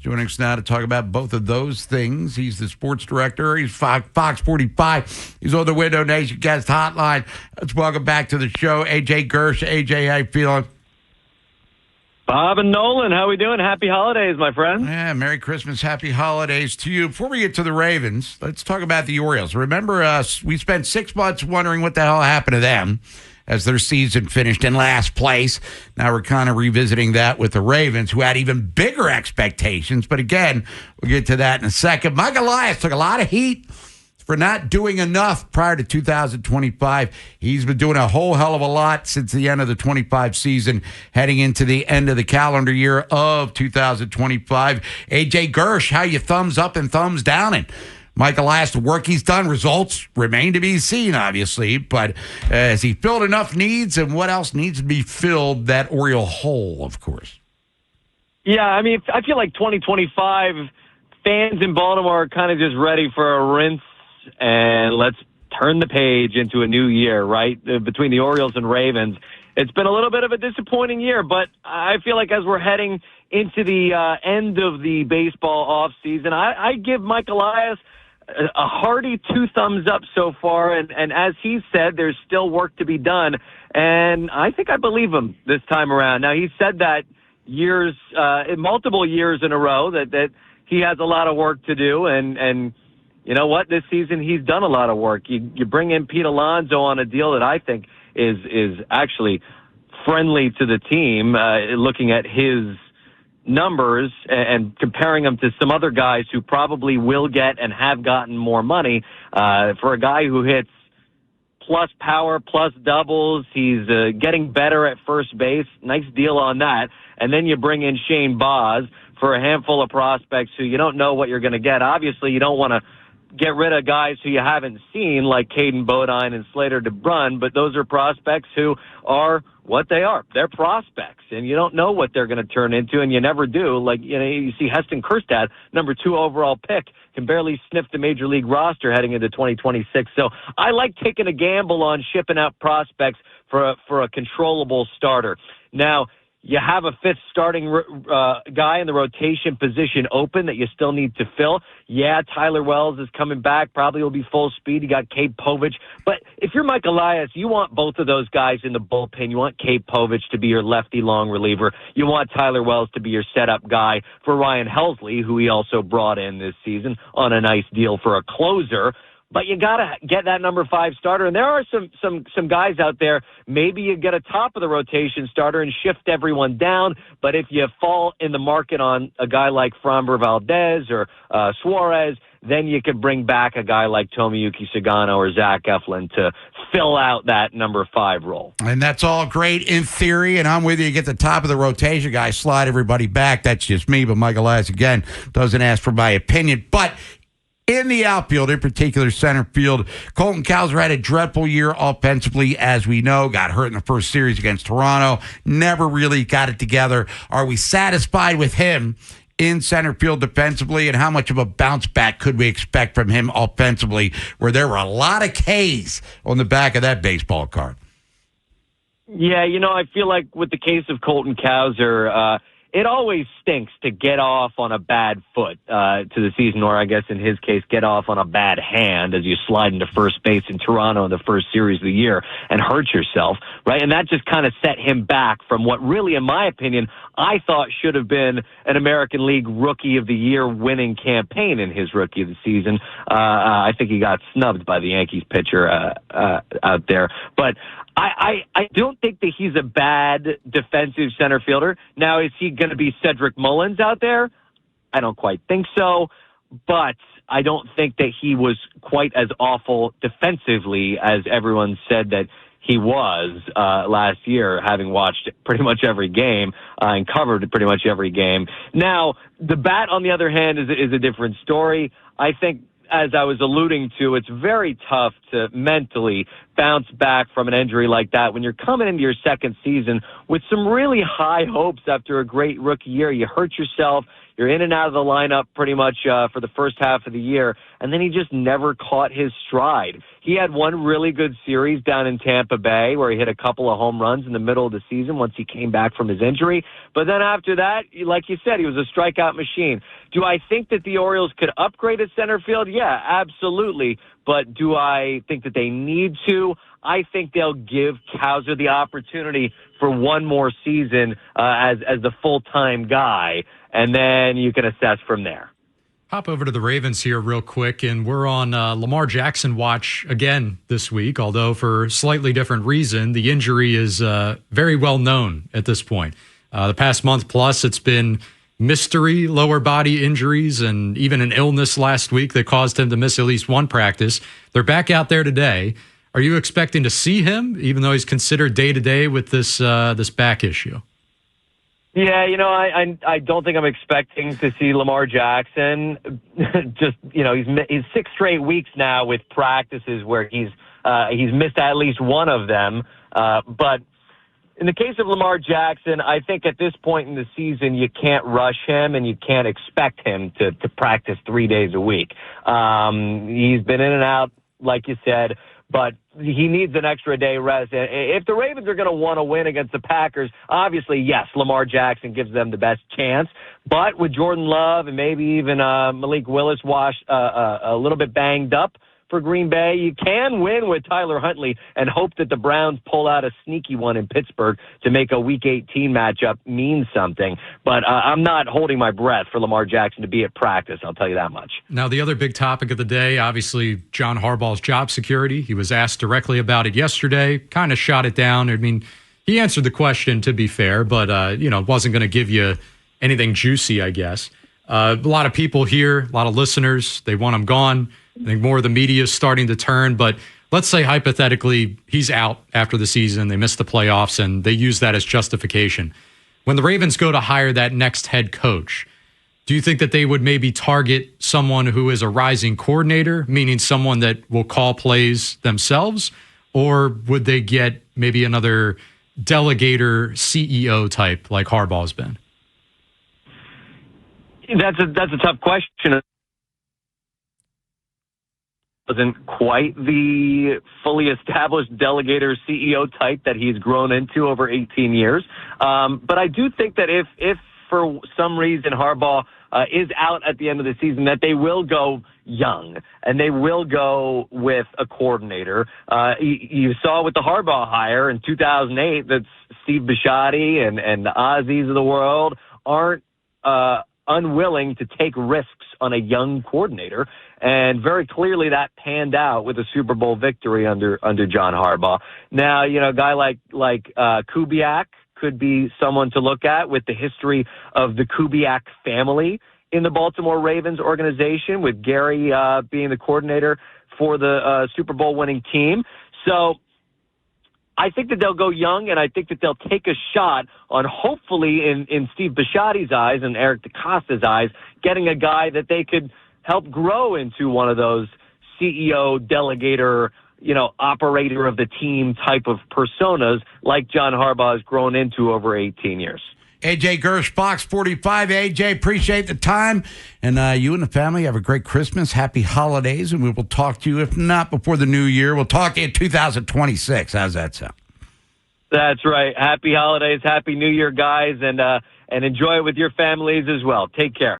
Joining us now to talk about both of those things. He's the sports director. He's Fox 45. He's on the Window Nation guest hotline. Let's welcome back to the show, AJ Gersh. AJ, how you feeling? Bob and Nolan, how we doing? Happy holidays, my friend. Yeah, Merry Christmas, Happy Holidays to you. Before we get to the Ravens, let's talk about the Orioles. Remember us, we spent 6 months wondering what the hell happened to them as their season finished in last place. Now we're kind of revisiting that with the Ravens, who had even bigger expectations. But again, we'll get to that in a second. Mike Elias took a lot of heat for not doing enough prior to 2025. He's been doing a whole hell of a lot since the end of the 25 season, heading into the end of the calendar year of 2025. AJ Gersh, how you thumbs up and thumbs down? And Mike Elias, the work he's done, results remain to be seen, obviously. But has he filled enough needs, and what else needs to be filled? That Oriole hole, of course. Yeah, I mean, I feel like 2025 fans in Baltimore are kind of just ready for a rinse, and let's turn the page into a new year, right? Between the Orioles and Ravens. It's been a little bit of a disappointing year, but I feel like as we're heading into the end of the baseball offseason, I give Mike Elias a hearty 2 thumbs up so far, and as he said, there's still work to be done, and I think I believe him this time around. Now, he said that multiple years in a row that he has a lot of work to do, and you know what? This season he's done a lot of work. You bring in Pete Alonso on a deal that I think is actually friendly to the team, looking at his numbers and comparing them to some other guys who probably will get and have gotten more money. For a guy who hits plus power, plus doubles, he's getting better at first base. Nice deal on that. And then you bring in Shane Baz for a handful of prospects who you don't know what you're going to get. Obviously, you don't want to get rid of guys who you haven't seen, like Caden Bodine and Slater DeBrun, but those are prospects who are what they are. They're prospects, and you don't know what they're going to turn into, and you never do. Like, you see Heston Kjerstad, number 2 overall pick, can barely sniff the major league roster heading into 2026. So I like taking a gamble on shipping out prospects for a controllable starter. Now, you have a 5th starting guy in the rotation position open that you still need to fill. Yeah, Tyler Wells is coming back. Probably will be full speed. You got Cade Povich. But if you're Mike Elias, you want both of those guys in the bullpen. You want Cade Povich to be your lefty long reliever. You want Tyler Wells to be your setup guy for Ryan Helsley, who he also brought in this season on a nice deal for a closer. But you got to get that number 5 starter. And there are some guys out there, maybe you get a top of the rotation starter and shift everyone down. But if you fall in the market on a guy like Framber Valdez or Suarez, then you could bring back a guy like Tomoyuki Sagano or Zach Eflin to fill out that number 5 role. And that's all great in theory, and I'm with you. You get the top of the rotation guy, slide everybody back. That's just me, but Mike Elias, again, doesn't ask for my opinion. But in the outfield, in particular center field, Colton Cowser had a dreadful year offensively, as we know. Got hurt in the first series against Toronto. Never really got it together. Are we satisfied with him in center field defensively, and how much of a bounce back could we expect from him offensively, where there were a lot of Ks on the back of that baseball card? Yeah, I feel like with the case of Colton Cowser, it always stinks to get off on a bad foot to the season, or I guess in his case, get off on a bad hand as you slide into first base in Toronto in the first series of the year and hurt yourself, right? And that just kind of set him back from what really, in my opinion, I thought should have been an American League Rookie of the Year winning campaign in his rookie of the season. I think he got snubbed by the Yankees pitcher out there. But I don't think that he's a bad defensive center fielder. Now, is he going to be Cedric Mullins out there? I don't quite think so, but I don't think that he was quite as awful defensively as everyone said that he was last year, having watched pretty much every game and covered pretty much every game. Now, the bat, on the other hand, is a different story. I think, as I was alluding to, it's very tough to mentally bounce back from an injury like that when you're coming into your second season with some really high hopes after a great rookie year. You hurt yourself. You're in and out of the lineup pretty much for the first half of the year, and then he just never caught his stride. He had one really good series down in Tampa Bay where he hit a couple of home runs in the middle of the season once he came back from his injury. But then after that, like you said, he was a strikeout machine. Do I think that the Orioles could upgrade at center field? Yeah, absolutely. But do I think that they need to? I think they'll give Cowser the opportunity for one more season as the full-time guy, and then you can assess from there. Hop over to the Ravens here real quick, and we're on Lamar Jackson watch again this week, although for a slightly different reason. The injury is very well known at this point. The past month plus, it's been mystery lower body injuries and even an illness last week that caused him to miss at least one practice. They're back out there today. Are you expecting to see him, even though he's considered day-to-day with this back issue? Yeah, I don't think I'm expecting to see Lamar Jackson. Just, he's 6 straight weeks now with practices where he's missed at least one of them. But in the case of Lamar Jackson, I think at this point in the season, you can't rush him and you can't expect him to practice 3 days a week. He's been in and out, like you said, but he needs an extra day rest. If the Ravens are going to want to win against the Packers, obviously, yes, Lamar Jackson gives them the best chance. But with Jordan Love and maybe even Malik Willis washed a little bit banged up for Green Bay, you can win with Tyler Huntley and hope that the Browns pull out a sneaky one in Pittsburgh to make a Week 18 matchup mean something. But I'm not holding my breath for Lamar Jackson to be at practice, I'll tell you that much. Now, the other big topic of the day, obviously, John Harbaugh's job security. He was asked directly about it yesterday, kind of shot it down. I mean, he answered the question, to be fair, but, wasn't going to give you anything juicy, I guess. A lot of people here, a lot of listeners, they want him gone. I think more of the media is starting to turn, but let's say hypothetically he's out after the season, they miss the playoffs, and they use that as justification. When the Ravens go to hire that next head coach, do you think that they would maybe target someone who is a rising coordinator, meaning someone that will call plays themselves, or would they get maybe another delegator CEO type like Harbaugh's been? That's a tough question. Wasn't quite the fully established delegator CEO type that he's grown into over 18 years. But I do think that if for some reason Harbaugh is out at the end of the season, that they will go young and they will go with a coordinator. You saw with the Harbaugh hire in 2008 that Steve Bisciotti and the Ozzies of the world aren't unwilling to take risks on a young coordinator, and very clearly that panned out with a Super Bowl victory under John Harbaugh. Now, a guy like Kubiak could be someone to look at with the history of the Kubiak family in the Baltimore Ravens organization, with Gary being the coordinator for the Super Bowl winning team. So I think that they'll go young, and I think that they'll take a shot on, hopefully, in Steve Bisciotti's eyes and Eric DeCosta's eyes, getting a guy that they could help grow into one of those CEO, delegator, operator of the team type of personas like John Harbaugh has grown into over 18 years. AJ Gersh, Fox 45. AJ, appreciate the time. And you and the family have a great Christmas. Happy holidays. And we will talk to you, if not before the new year, we'll talk to you in 2026. How's that sound? That's right. Happy holidays. Happy New Year, guys. And enjoy it with your families as well. Take care.